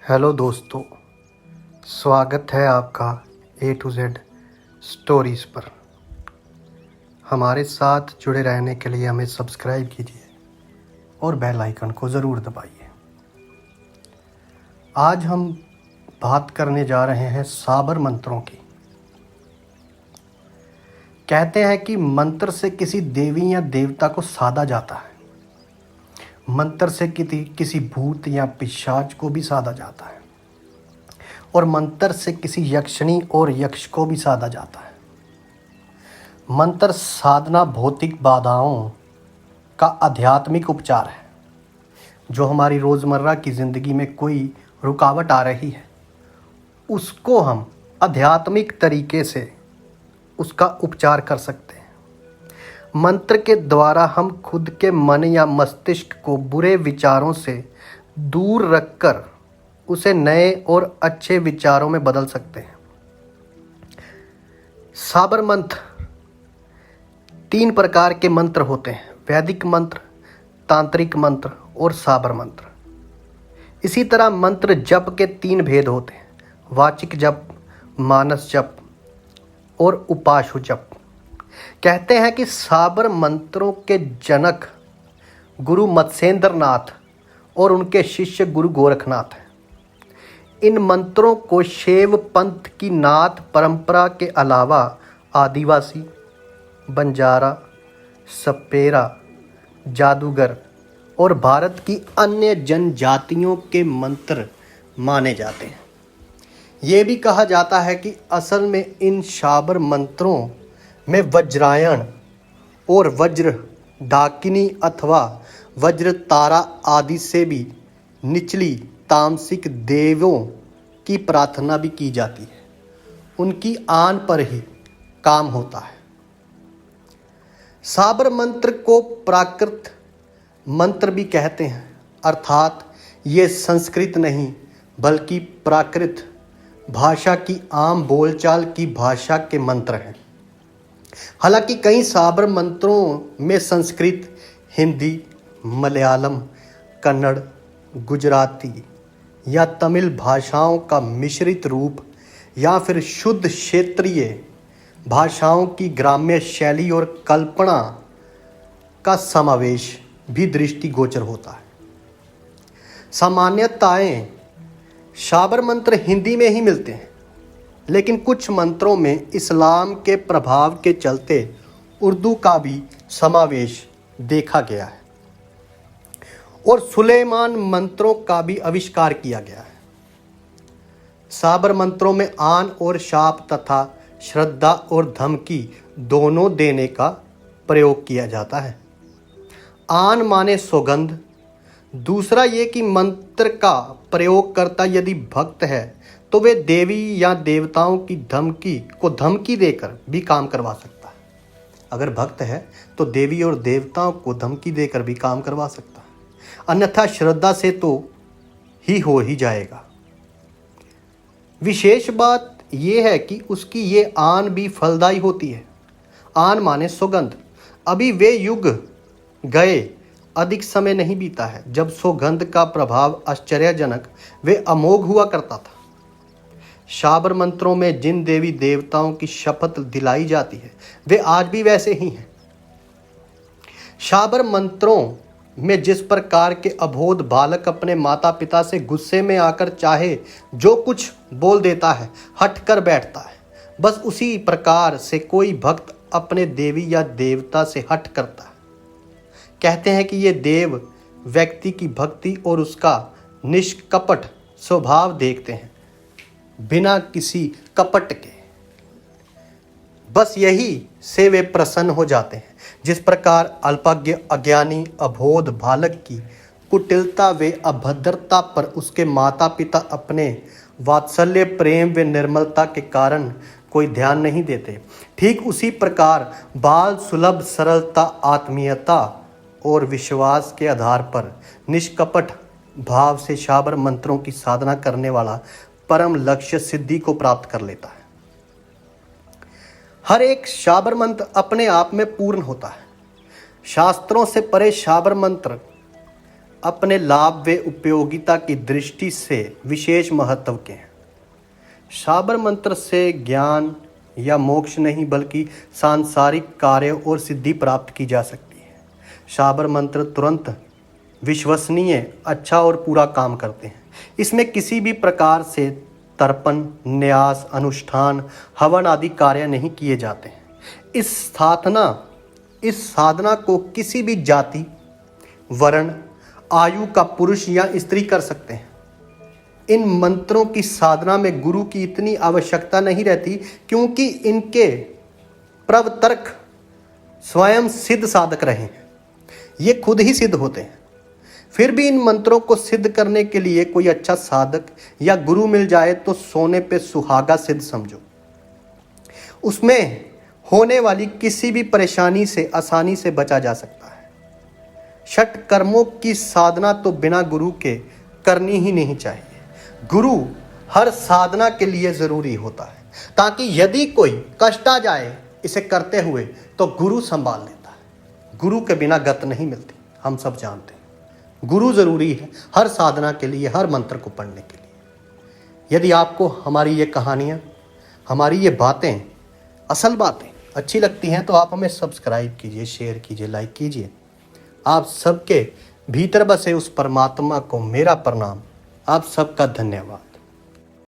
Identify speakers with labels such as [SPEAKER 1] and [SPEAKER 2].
[SPEAKER 1] Hello दोस्तों, स्वागत है आपका A to Z स्टोरीज़ पर। हमारे साथ जुड़े रहने के लिए हमें सब्सक्राइब कीजिए और बेल आइकन को ज़रूर दबाइए। आज हम बात करने जा रहे हैं साबर मंत्रों की। कहते हैं कि मंत्र से किसी देवी या देवता को साधा जाता है। मंत्र से किसी भूत या पिशाच को भी साधा जाता है और मंत्र से किसी यक्षिणी और यक्ष को भी साधा जाता है। मंत्र साधना भौतिक बाधाओं का आध्यात्मिक उपचार है। जो हमारी रोज़मर्रा की ज़िंदगी में कोई रुकावट आ रही है, उसको हम आध्यात्मिक तरीके से उसका उपचार कर सकते हैं। मंत्र के द्वारा हम खुद के मन या मस्तिष्क को बुरे विचारों से दूर रखकर उसे नए और अच्छे विचारों में बदल सकते हैं। साबर मंत्र 3 प्रकार के मंत्र होते हैं: वैदिक मंत्र, तांत्रिक मंत्र और साबर मंत्र। इसी तरह मंत्र जप के 3 भेद होते हैं: वाचिक जप, मानस जप और उपाशु जप। कहते हैं कि साबर मंत्रों के जनक गुरु मत्स्येंद्र नाथ और उनके शिष्य गुरु गोरखनाथ हैं। इन मंत्रों को शैव पंथ की नाथ परंपरा के अलावा आदिवासी, बंजारा, सपेरा, जादूगर और भारत की अन्य जनजातियों के मंत्र माने जाते हैं। ये भी कहा जाता है कि असल में इन साबर मंत्रों में वज्रायण और वज्र डाकिनी अथवा वज्र तारा आदि से भी निचली तामसिक देवों की प्रार्थना भी की जाती है। उनकी आन पर ही काम होता है। साबर मंत्र को प्राकृत मंत्र भी कहते हैं, अर्थात ये संस्कृत नहीं बल्कि प्राकृत भाषा की आम बोलचाल की भाषा के मंत्र हैं। हालांकि कई साबर मंत्रों में संस्कृत, हिंदी, मलयालम, कन्नड़, गुजराती या तमिल भाषाओं का मिश्रित रूप या फिर शुद्ध क्षेत्रीय भाषाओं की ग्राम्य शैली और कल्पना का समावेश भी दृष्टिगोचर होता है। सामान्यताएं साबर मंत्र हिंदी में ही मिलते हैं, लेकिन कुछ मंत्रों में इस्लाम के प्रभाव के चलते उर्दू का भी समावेश देखा गया है और सुलेमान मंत्रों का भी आविष्कार किया गया है। साबर मंत्रों में आन और शाप तथा श्रद्धा और धमकी दोनों देने का प्रयोग किया जाता है। आन माने सौगंध। दूसरा ये कि मंत्र का प्रयोगकर्ता यदि भक्त है तो वे देवी या देवताओं की धमकी देकर भी काम करवा सकता है। अगर भक्त है तो देवी और देवताओं को धमकी देकर भी काम करवा सकता है, अन्यथा श्रद्धा से तो हो ही जाएगा। विशेष बात यह है कि उसकी ये आन भी फलदायी होती है। आन माने सौगंध। अभी वे युग गए, अधिक समय नहीं बीता है जब सौगंध का प्रभाव आश्चर्यजनक व अमोघ हुआ करता था। साबर मंत्रों में जिन देवी देवताओं की शपथ दिलाई जाती है वे आज भी वैसे ही हैं। साबर मंत्रों में जिस प्रकार के अबोध बालक अपने माता पिता से गुस्से में आकर चाहे जो कुछ बोल देता है, हट कर बैठता है, बस उसी प्रकार से कोई भक्त अपने देवी या देवता से हट करता है। कहते हैं कि ये देव व्यक्ति की भक्ति और उसका निष्कपट स्वभाव देखते हैं, बिना किसी कपट के। बस यही से वे प्रसन्न हो जाते हैं। जिस प्रकार अल्पज्ञ, अज्ञानी, अबोध बालक की कुटिलता व अभद्रता पर उसके माता पिता अपने वात्सल्य, प्रेम व निर्मलता के कारण कोई ध्यान नहीं देते, ठीक उसी प्रकार बाल सुलभ सरलता, आत्मीयता और विश्वास के आधार पर निष्कपट भाव से साबर मंत्रों की साधना करने वाला परम लक्ष्य सिद्धि को प्राप्त कर लेता है। हर एक साबर मंत्र अपने आप में पूर्ण होता है। शास्त्रों से परे साबर मंत्र अपने लाभ व उपयोगिता की दृष्टि से विशेष महत्व के हैं। शाबर मंत्र से ज्ञान या मोक्ष नहीं बल्कि सांसारिक कार्य और सिद्धि प्राप्त की जा सकती है। शाबर मंत्र तुरंत विश्वसनीय, अच्छा और पूरा काम करते हैं। इसमें किसी भी प्रकार से तर्पण, न्यास, अनुष्ठान, हवन आदि कार्य नहीं किए जाते हैं। इस साधना को किसी भी जाति, वर्ण, आयु का पुरुष या स्त्री कर सकते हैं। इन मंत्रों की साधना में गुरु की इतनी आवश्यकता नहीं रहती, क्योंकि इनके प्रवर्तक स्वयं सिद्ध साधक रहे हैं। ये खुद ही सिद्ध होते हैं। फिर भी इन मंत्रों को सिद्ध करने के लिए कोई अच्छा साधक या गुरु मिल जाए तो सोने पे सुहागा सिद्ध समझो। उसमें होने वाली किसी भी परेशानी से आसानी से बचा जा सकता है। षट कर्मों की साधना तो बिना गुरु के करनी ही नहीं चाहिए। गुरु हर साधना के लिए जरूरी होता है, ताकि यदि कोई कष्ट आ जाए इसे करते हुए तो गुरु संभाल लेता है। गुरु के बिना गत नहीं मिलती, हम सब जानते हैं। गुरु जरूरी है हर साधना के लिए, हर मंत्र को पढ़ने के लिए। यदि आपको हमारी ये कहानियाँ, हमारी ये बातें, असल बातें अच्छी लगती हैं तो आप हमें सब्सक्राइब कीजिए, शेयर कीजिए, लाइक कीजिए। आप सबके भीतर बसे उस परमात्मा को मेरा प्रणाम। आप सबका धन्यवाद।